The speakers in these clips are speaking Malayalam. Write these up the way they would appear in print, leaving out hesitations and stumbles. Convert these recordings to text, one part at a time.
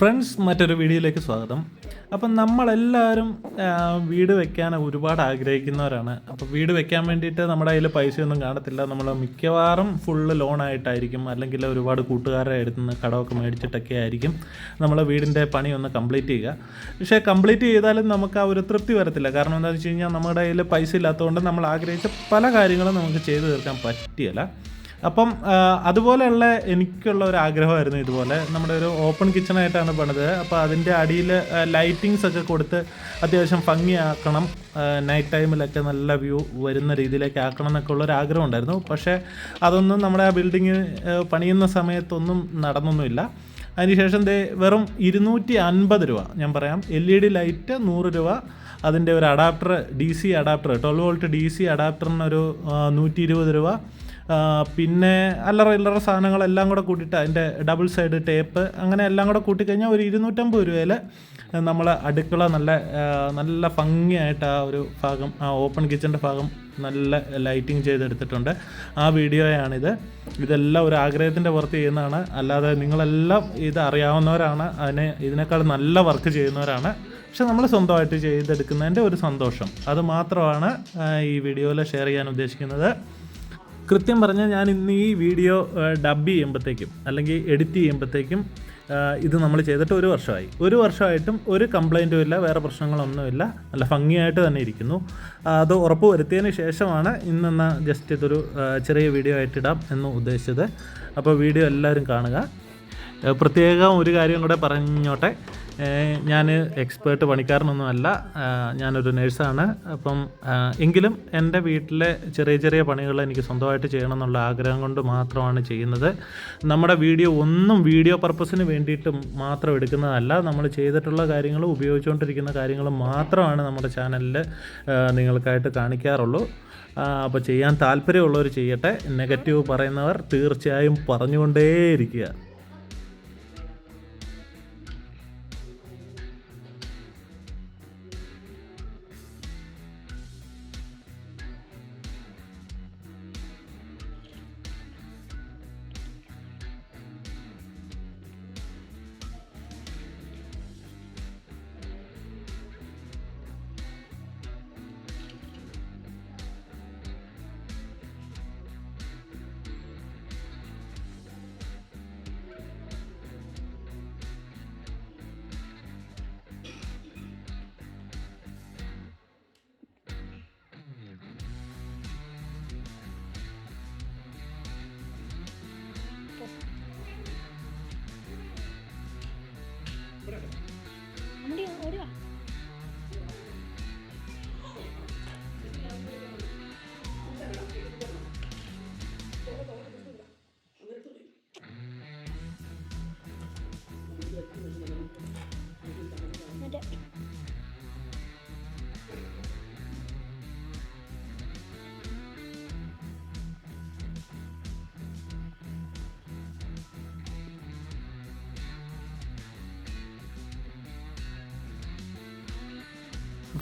ഫ്രണ്ട്സ്, മറ്റൊരു വീഡിയോയിലേക്ക് സ്വാഗതം. അപ്പം നമ്മളെല്ലാവരും വീട് വെക്കാൻ ഒരുപാട് ആഗ്രഹിക്കുന്നവരാണ്. അപ്പോൾ വീട് വെക്കാൻ വേണ്ടിയിട്ട് നമ്മുടെ കയ്യിൽ പൈസയൊന്നും കാണത്തില്ല. നമ്മൾ മിക്കവാറും ഫുള്ള് ലോണായിട്ടായിരിക്കും, അല്ലെങ്കിൽ ഒരുപാട് കൂട്ടുകാരുടെ അടുത്ത് നിന്ന് കടമൊക്കെ മേടിച്ചിട്ടൊക്കെ ആയിരിക്കും നമ്മൾ വീടിൻ്റെ പണി ഒന്ന് കംപ്ലീറ്റ് ചെയ്യുക. പക്ഷേ കംപ്ലീറ്റ് ചെയ്താലും നമുക്ക് ആ ഒരു തൃപ്തി വരത്തില്ല. കാരണം എന്താണെന്ന് വെച്ച് കഴിഞ്ഞാൽ നമ്മുടെ കയ്യിൽ പൈസ ഇല്ലാത്തതുകൊണ്ട് നമ്മൾ ആഗ്രഹിച്ച പല കാര്യങ്ങളും നമുക്ക് ചെയ്തു തീർക്കാൻ പറ്റിയല്ല. അപ്പം അതുപോലെയുള്ള എനിക്കുള്ള ഒരു ആഗ്രഹമായിരുന്നു. ഇതുപോലെ നമ്മുടെ ഒരു ഓപ്പൺ കിച്ചണായിട്ടാണ് പണിത്. അപ്പോൾ അതിൻ്റെ അടിയിൽ ലൈറ്റിങ്സ് ഒക്കെ കൊടുത്ത് അത്യാവശ്യം ഭംഗിയാക്കണം, നൈറ്റ് ടൈമിലൊക്കെ നല്ല വ്യൂ വരുന്ന രീതിയിലേക്ക് ആക്കണം എന്നൊക്കെ ഉള്ളൊരു ആഗ്രഹം ഉണ്ടായിരുന്നു. പക്ഷേ അതൊന്നും നമ്മുടെ ആ ബിൽഡിങ് പണിയുന്ന സമയത്തൊന്നും നടന്നൊന്നുമില്ല. അതിനുശേഷം വെറും 250 രൂപ, ഞാൻ പറയാം, LED ലൈറ്റ് 100 രൂപ, അതിൻ്റെ ഒരു adapter, DC adapter, 12 volt DC അഡാപ്റ്ററിനൊരു 120 രൂപ, പിന്നെ അല്ലറ സാധനങ്ങളെല്ലാം കൂടെ കൂട്ടിയിട്ട് അതിൻ്റെ ഡബിൾ സൈഡ് ടേപ്പ്, അങ്ങനെ എല്ലാം കൂടെ കൂട്ടിക്കഴിഞ്ഞാൽ ഒരു 250 രൂപയിൽ നമ്മൾ അടുക്കള നല്ല ഭംഗിയായിട്ട് ആ ഒരു ഭാഗം, ആ ഓപ്പൺ കിച്ചൻ്റെ ഭാഗം നല്ല ലൈറ്റിങ് ചെയ്തെടുത്തിട്ടുണ്ട്. ആ വീഡിയോയാണിത്. ഇതെല്ലാം ഒരു ആഗ്രഹത്തിൻ്റെ പുറത്ത് ചെയ്യുന്നതാണ്. അല്ലാതെ നിങ്ങളെല്ലാം ഇത് അറിയാവുന്നവരാണ്, ഇതിനേക്കാൾ നല്ല വർക്ക് ചെയ്യുന്നവരാണ്. പക്ഷെ നമ്മൾ സ്വന്തമായിട്ട് ചെയ്തെടുക്കുന്നതിൻ്റെ ഒരു സന്തോഷം, അത് മാത്രമാണ് ഈ വീഡിയോയിൽ ഷെയർ ചെയ്യാൻ ഉദ്ദേശിക്കുന്നത്. കൃത്യം പറഞ്ഞാൽ ഞാൻ ഇന്ന് ഈ വീഡിയോ ഡബ് ചെയ്യുമ്പോഴത്തേക്കും അല്ലെങ്കിൽ എഡിറ്റ് ചെയ്യുമ്പോഴത്തേക്കും ഇത് നമ്മൾ ചെയ്തിട്ട് 1 വർഷമായി. 1 വർഷമായിട്ടും ഒരു കംപ്ലൈൻറ്റും ഇല്ല, വേറെ പ്രശ്നങ്ങളൊന്നുമില്ല, നല്ല ഭംഗിയായിട്ട് തന്നെ ഇരിക്കുന്നു. അത് ഉറപ്പ് വരുത്തിയതിന് ശേഷമാണ് ഇന്നെന്ന ജസ്റ്റ് ഇതൊരു ചെറിയ വീഡിയോ ആയിട്ടിടാം എന്ന് ഉദ്ദേശിച്ചത്. അപ്പോൾ വീഡിയോ എല്ലാവരും കാണുക. പ്രത്യേകം ഒരു കാര്യം കൂടെ പറഞ്ഞോട്ടെ, ഞാൻ എക്സ്പേർട്ട് പണിക്കാരനൊന്നുമല്ല, ഞാനൊരു നേഴ്സാണ്. അപ്പം എങ്കിലും എൻ്റെ വീട്ടിലെ ചെറിയ പണികൾ എനിക്ക് സ്വന്തമായിട്ട് ചെയ്യണം എന്നുള്ള ആഗ്രഹം കൊണ്ട് മാത്രമാണ് ചെയ്യുന്നത്. നമ്മുടെ വീഡിയോ പർപ്പസിന് വേണ്ടിയിട്ട് മാത്രം എടുക്കുന്നതല്ല. നമ്മൾ ചെയ്തിട്ടുള്ള കാര്യങ്ങളും ഉപയോഗിച്ചുകൊണ്ടിരിക്കുന്ന കാര്യങ്ങളും മാത്രമാണ് നമ്മുടെ ചാനലിൽ നിങ്ങൾക്കായിട്ട് കാണിക്കാറുള്ളൂ. അപ്പോൾ ചെയ്യാൻ താല്പര്യമുള്ളവർ ചെയ്യട്ടെ. നെഗറ്റീവ് പറയുന്നവർ തീർച്ചയായും പറഞ്ഞുകൊണ്ടേയിരിക്കുക. ഓടിവാ.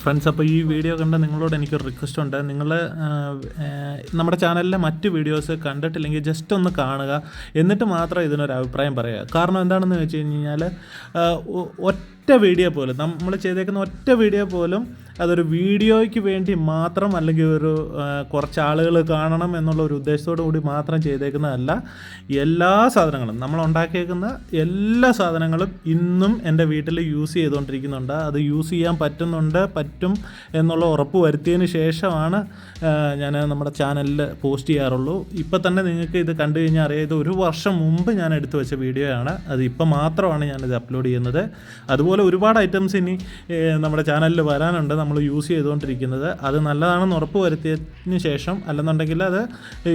ഫ്രണ്ട്സ്, അപ്പോൾ ഈ വീഡിയോ കണ്ട നിങ്ങളോട് എനിക്കൊരു റിക്വസ്റ്റ് ഉണ്ട്. നിങ്ങൾ നമ്മുടെ ചാനലിലെ മറ്റ് വീഡിയോസ് കണ്ടിട്ടില്ലെങ്കിൽ ജസ്റ്റ് ഒന്ന് കാണുക, എന്നിട്ട് മാത്രം ഇതിനൊരു അഭിപ്രായം പറയുക. കാരണം എന്താണെന്ന് വെച്ച് കഴിഞ്ഞാൽ ഒറ്റ വീഡിയോ പോലും, നമ്മൾ ചെയ്തേക്കുന്ന ഒറ്റ വീഡിയോ പോലും അതൊരു വീഡിയോയ്ക്ക് വേണ്ടി മാത്രം, അല്ലെങ്കിൽ ഒരു കുറച്ച് ആളുകൾ കാണണം എന്നുള്ള ഒരു ഉദ്ദേശത്തോടു കൂടി മാത്രം ചെയ്തേക്കുന്നതല്ല. എല്ലാ സാധനങ്ങളും, നമ്മൾ ഉണ്ടാക്കിയേക്കുന്ന എല്ലാ സാധനങ്ങളും ഇന്നും എൻ്റെ വീട്ടിൽ യൂസ് ചെയ്തുകൊണ്ടിരിക്കുന്നുണ്ട്. അത് യൂസ് ചെയ്യാൻ പറ്റും എന്നുള്ള ഉറപ്പ് വരുത്തിയതിന് ശേഷമാണ് ഞാൻ നമ്മുടെ ചാനലിൽ പോസ്റ്റ് ചെയ്യാറുള്ളൂ. ഇപ്പം തന്നെ നിങ്ങൾക്ക് ഇത് കണ്ടു കഴിഞ്ഞാൽ അറിയാം, ഇത് 1 വർഷം മുമ്പ് ഞാൻ എടുത്തു വെച്ച വീഡിയോയാണ്. അത് ഇപ്പം മാത്രമാണ് ഞാനിത് അപ്ലോഡ് ചെയ്യുന്നത്. അതുപോലെ ഒരുപാട് ഐറ്റംസ് ഇനി നമ്മുടെ ചാനലിൽ വരാനുണ്ട്, നമ്മൾ യൂസ് ചെയ്തുകൊണ്ടിരിക്കുന്നത്. അത് നല്ലതാണെന്ന് ഉറപ്പ് വരുത്തിയതിന് ശേഷം, അല്ലെന്നുണ്ടെങ്കിൽ അത്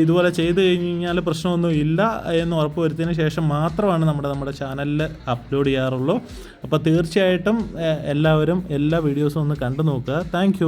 ഇതുപോലെ ചെയ്ത് കഴിഞ്ഞാൽ പ്രശ്നമൊന്നും ഇല്ല എന്ന് ഉറപ്പ് വരുത്തിയതിന് ശേഷം മാത്രമാണ് നമ്മുടെ ചാനലിൽ അപ്ലോഡ് ചെയ്യാറുള്ളൂ. അപ്പോൾ തീർച്ചയായിട്ടും എല്ലാവരും എല്ലാ വീഡിയോസും ഒന്ന് കണ്ടു നോക്കുക. താങ്ക്